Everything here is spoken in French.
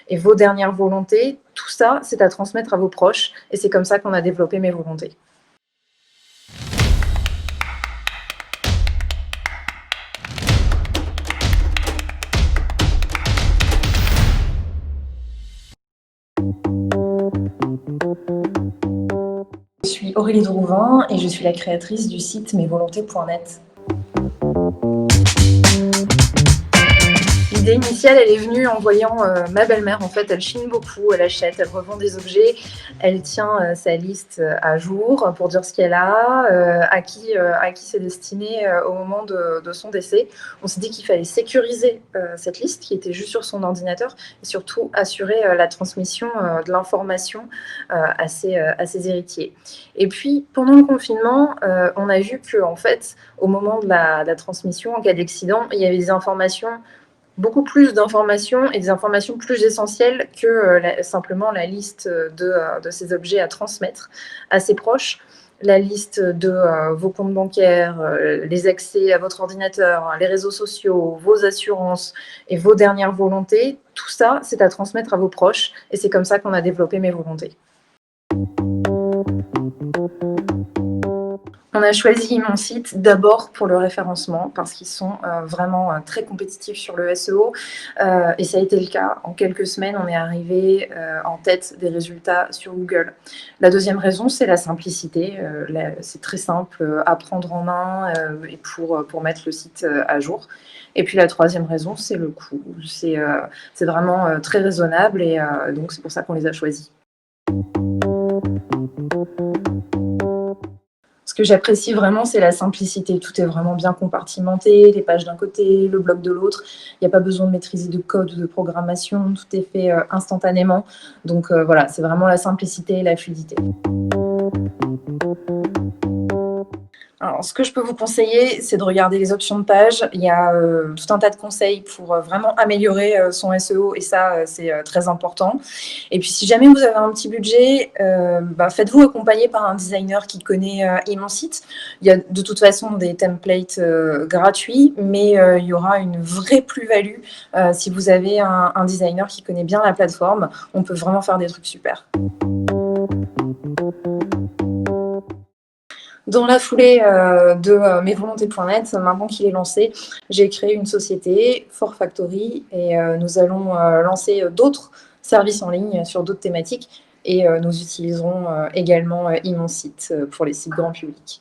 et vos dernières volontés, tout ça, c'est à transmettre à vos proches et c'est comme ça qu'on a développé Mes Volontés. Je suis Aurélie Drouvin et je suis la créatrice du site mesvolontés.net. L'idée initiale, elle est venue en voyant ma belle-mère. En fait, elle chine beaucoup, elle achète, elle revend des objets, elle tient sa liste à jour pour dire ce qu'elle a, à qui c'est destiné au moment de son décès. On s'est dit qu'il fallait sécuriser cette liste qui était juste sur son ordinateur et surtout assurer la transmission de l'information à ses héritiers. Et puis, pendant le confinement, on a vu qu'en fait, au moment de la transmission, en cas d'accident, il y avait des informations, beaucoup plus d'informations et des informations plus essentielles que simplement la liste de ces objets à transmettre à ses proches. La liste de vos comptes bancaires, les accès à votre ordinateur, les réseaux sociaux, vos assurances et vos dernières volontés, tout ça, c'est à transmettre à vos proches et c'est comme ça qu'on a développé Mes Volontés. On a choisi mon site d'abord pour le référencement parce qu'ils sont vraiment très compétitifs sur le SEO et ça a été le cas. En quelques semaines, on est arrivé en tête des résultats sur Google. La deuxième raison, c'est la simplicité. C'est très simple à prendre en main et pour mettre le site à jour. Et puis la troisième raison, c'est le coût. C'est vraiment très raisonnable et donc c'est pour ça qu'on les a choisis. Ce que j'apprécie vraiment, c'est la simplicité. Tout est vraiment bien compartimenté, les pages d'un côté, le blog de l'autre. Il n'y a pas besoin de maîtriser de code ou de programmation. Tout est fait instantanément. Donc voilà, c'est vraiment la simplicité et la fluidité. Alors, ce que je peux vous conseiller, c'est de regarder les options de page. Il y a tout un tas de conseils pour vraiment améliorer son SEO et ça, c'est très important. Et puis, si jamais vous avez un petit budget, faites-vous accompagner par un designer qui connaît Imensite. Il y a de toute façon des templates gratuits, mais il y aura une vraie plus-value si vous avez un designer qui connaît bien la plateforme. On peut vraiment faire des trucs super. Dans la foulée de mesvolontés.net, maintenant qu'il est lancé, j'ai créé une société, For Factory, et nous allons lancer d'autres services en ligne sur d'autres thématiques et nous utiliserons également Imensite pour les sites grand public.